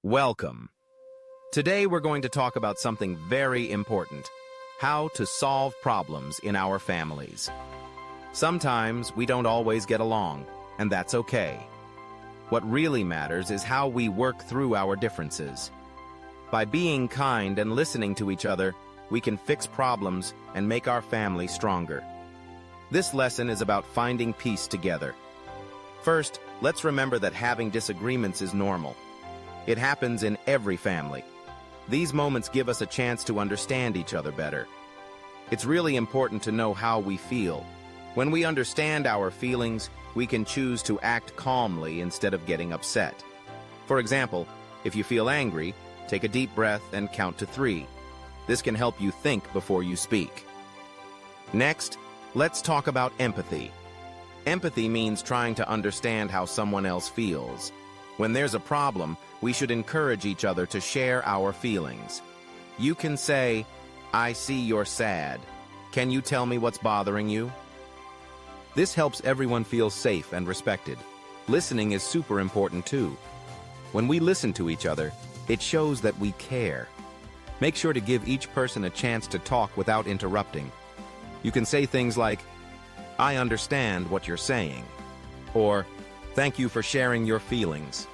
Welcome. Today we're going to talk about something very important: how to solve problems in our families. Sometimes we don't always get along, and that's okay. What really matters is how we work through our differences. By being kind and listening to each other, we can fix problems and make our family stronger. This lesson is about finding peace together. First, let's remember that having disagreements is normal. It happens in every family. These moments give us a chance to understand each other better. It's really important to know how we feel. When we understand our feelings, we can choose to act calmly instead of getting upset. For example, if you feel angry, take a deep breath and count to 3. This can help you think before you speak. Next, let's talk about empathy. Empathy means trying to understand how someone else feels. When there's a problem, we should encourage each other to share our feelings. You can say, "I see you're sad. Can you tell me what's bothering you?" This helps everyone feel safe and respected. Listening is super important too. When we listen to each other, it shows that we care. Make sure to give each person a chance to talk without interrupting. You can say things like, "I understand what you're saying," or "Thank you for sharing your feelings."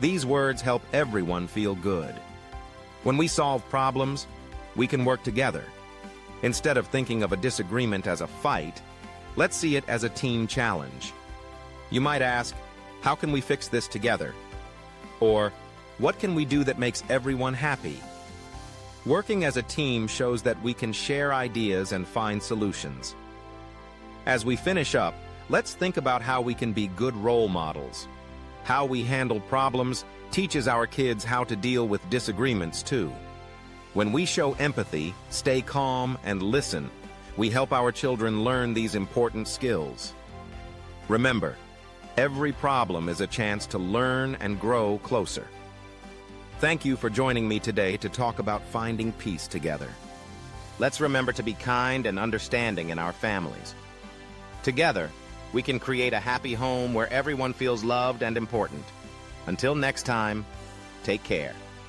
These words help everyone feel good. When we solve problems, we can work together. Instead of thinking of a disagreement as a fight, let's see it as a team challenge. You might ask, "How can we fix this together?" Or, "What can we do that makes everyone happy?" Working as a team shows that we can share ideas and find solutions. As we finish up, let's think about how we can be good role models. How we handle problems teaches our kids how to deal with disagreements too. When we show empathy, stay calm, and listen, we help our children learn these important skills. Remember, every problem is a chance to learn and grow closer. Thank you for joining me today to talk about finding peace together. Let's remember to be kind and understanding in our families. Together, we can create a happy home where everyone feels loved and important. Until next time, take care.